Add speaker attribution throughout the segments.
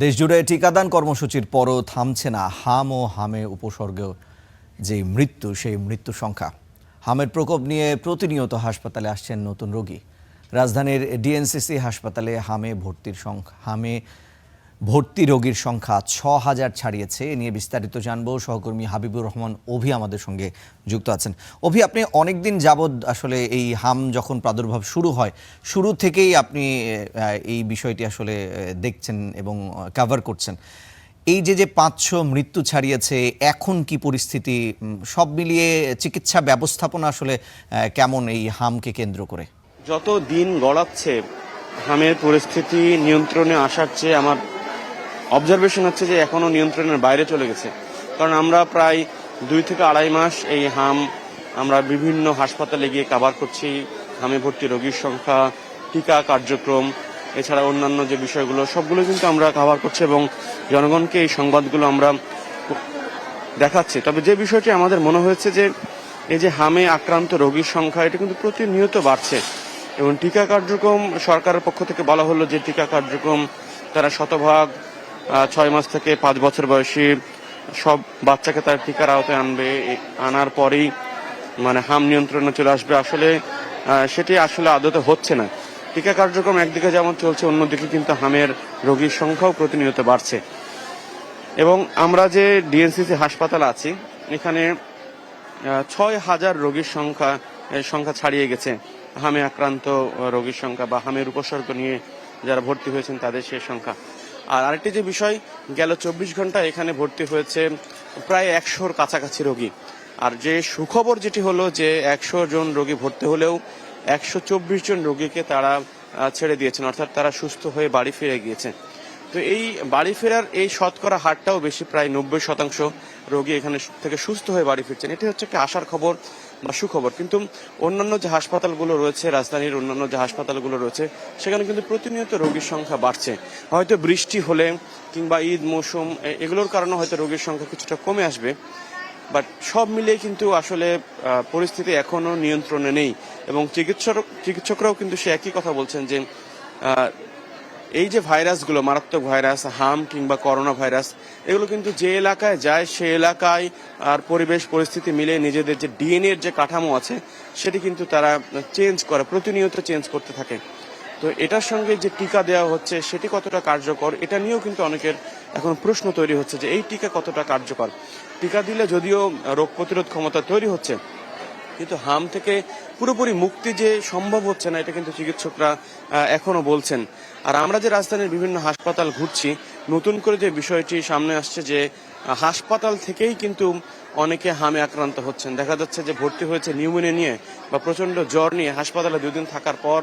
Speaker 1: দেশজুড়ে টিকাদান কর্মসূচির পরও থামছে না হাম ও হামে উপসর্গ যে মৃত্যু সেই মৃত্যুর সংখ্যা। হামের প্রকোপ নিয়ে প্রতিনিয়ত হাসপাতালে আসছেন নতুন রোগী। রাজধানীর ডিএনসিসি হাসপাতালে হামে ভর্তি রোগীর সংখ্যা ৬,০০০ ছাড়িয়েছে। এ নিয়ে বিস্তারিত জানবো, সহকর্মী হাবিবুর রহমান অভি আমাদের সঙ্গে যুক্ত আছেন। অভি, আপনি অনেকদিন যাবৎ আসলে এই হাম যখন প্রাদুর্ভাব শুরু হয়, শুরু থেকেই আপনি এই বিষয়টি আসলে দেখছেন এবং কভার করছেন। এই যে ৫০০ মৃত্যু ছাড়িয়েছে, এখন কি পরিস্থিতি? সব মিলিয়ে চিকিৎসা ব্যবস্থাপনা আসলে কেমন এই হামকে কেন্দ্র করে?
Speaker 2: যত দিন গড়াচ্ছে হামের পরিস্থিতি নিয়ন্ত্রণে আসার চেয়ে আমার অবজারভেশন হচ্ছে যে এখনো নিয়ন্ত্রণের বাইরে চলে গেছে। কারণ আমরা প্রায় ২ থেকে আড়াই মাস এই হাম আমরা বিভিন্ন হাসপাতালে গিয়ে কাভার করছি। হামে ভর্তি রোগীর সংখ্যা, টিকা কার্যক্রম, এছাড়া অন্যান্য যে বিষয়গুলো সবগুলো কিন্তু আমরা কাভার করছি এবং জনগণকে এই সংবাদগুলো আমরা দেখাচ্ছি। তবে যে বিষয়টি আমাদের মনে হয়েছে যে এই যে হামে আক্রান্ত রোগীর সংখ্যা এটা কিন্তু প্রতিনিয়ত বাড়ছে এবং টিকা কার্যক্রম সরকারের পক্ষ থেকে বলা হলো যে টিকা কার্যক্রম তারা শতভাগ ৬ মাস থেকে ৫ বছর বয়সী সব বাচ্চাকে তার টিকার আওতায় আনবে, আনার পরেই মানে হাম নিয়ন্ত্রণে চলে আসবে। আসলে সেটি আসলে আদতে হচ্ছে না। টিকা কার্যক্রম একদিকে যেমন চলছে, অন্যদিকে কিন্তু হামের রোগীর সংখ্যাও প্রতিনিয়ত বাড়ছে এবং আমরা যে ডিএনসিসি হাসপাতাল আছি এখানে ৬,০০০ রোগীর সংখ্যা ছাড়িয়ে গেছে। হামে আক্রান্ত রোগীর সংখ্যা বা হামের উপসর্গ নিয়ে যারা ভর্তি হয়েছেন তাদের সেই সংখ্যা। আর আরেকটি যে বিষয়, গেল ২৪ ঘন্টা এখানে ভর্তি হয়েছে প্রায় ১০০-র কাছাকাছি রোগী। আর যে সুখবর যেটি হলো যে ১০০ জন রোগী ভর্তি হলেও ১২৪ জন রোগীকে তারা ছেড়ে দিয়েছেন, অর্থাৎ তারা সুস্থ হয়ে বাড়ি ফিরে গিয়েছে। তো এই বাড়ি ফেরার এই শতকরা হারটাও বেশি, প্রায় ৯০% রোগী এখানে থেকে সুস্থ হয়ে বাড়ি ফিরছেন। এটি হচ্ছে একটা আশার খবর বা সুখবর। কিন্তু অন্যান্য যে হাসপাতালগুলো রয়েছে, রাজধানীর অন্যান্য যে হাসপাতালগুলো রয়েছে, সেখানে কিন্তু প্রতিনিয়ত রোগীর সংখ্যা বাড়ছে। হয়তো বৃষ্টি হলে কিংবা ঈদ মৌসুম এগুলোর কারণে হয়তো রোগীর সংখ্যা কিছুটা কমে আসবে, বাট সব মিলিয়ে কিন্তু আসলে পরিস্থিতি এখনো নিয়ন্ত্রণে নেই এবং চিকিৎসকরাও কিন্তু সে একই কথা বলছেন যে এই যে ভাইরাসগুলো, মারাত্মক ভাইরাস হাম কিংবা করোনা ভাইরাস, এগুলো কিন্তু যে এলাকায় যায় সে এলাকায় আর পরিবেশ পরিস্থিতি মিলে নিজেদের যে ডিএনএ এর যে কাঠামো আছে সেটি কিন্তু তারা চেঞ্জ করে, প্রতিনিয়ত চেঞ্জ করতে থাকে। তো এটার সঙ্গে যে টিকা দেওয়া হচ্ছে সেটি কতটা কার্যকর, এটা নিয়েও কিন্তু অনেকের এখন প্রশ্ন তৈরি হচ্ছে যে এই টিকা কতটা কার্যকর। টিকা দিলে যদিও রোগ প্রতিরোধ ক্ষমতা তৈরি হচ্ছে, কিন্তু হাম থেকে পুরোপুরি মুক্তি যে সম্ভব হচ্ছে না, এটা কিন্তু চিকিৎসকরা এখনো বলছেন। আর আমরা যে রাজধানীর বিভিন্ন হাসপাতাল ঘুরছি, নতুন করে যে বিষয়টি সামনে আসছে যে হাসপাতাল থেকেই কিন্তু অনেকে হামে আক্রান্ত হচ্ছেন। দেখা যাচ্ছে যে ভর্তি হয়েছে নিউমোনিয়া নিয়ে বা প্রচন্ড জ্বর নিয়ে, হাসপাতালে ২ দিন থাকার পর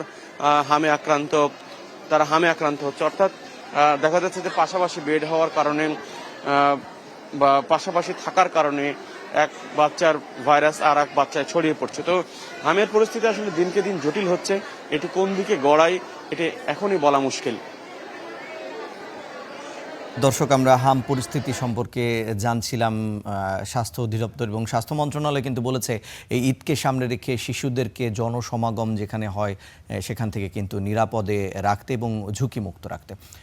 Speaker 2: তারা হামে আক্রান্ত হচ্ছে। অর্থাৎ দেখা যাচ্ছে যে পাশাপাশি বেড হওয়ার কারণে বা পাশাপাশি থাকার কারণে এক বাচ্চার ভাইরাস আর এক বাচ্চায় ছড়িয়ে পড়ছে। তো হামের পরিস্থিতি আসলে দিনকে দিন জটিল হচ্ছে। এটি কোন দিকে গড়ায় এটি এখনই বলা মুশকিল।
Speaker 1: দর্শক, আমরা হাম পরিস্থিতি সম্পর্কে জানছিলাম। স্বাস্থ্য অধিদপ্তর এবং স্বাস্থ্য মন্ত্রণালয় কিন্তু বলেছে এই ঈদকে সামনে রেখে শিশুদেরকে জনসমাগম যেখানে হয় সেখান থেকে কিন্তু নিরাপদে রাখতে এবং ঝুঁকিমুক্ত রাখতে।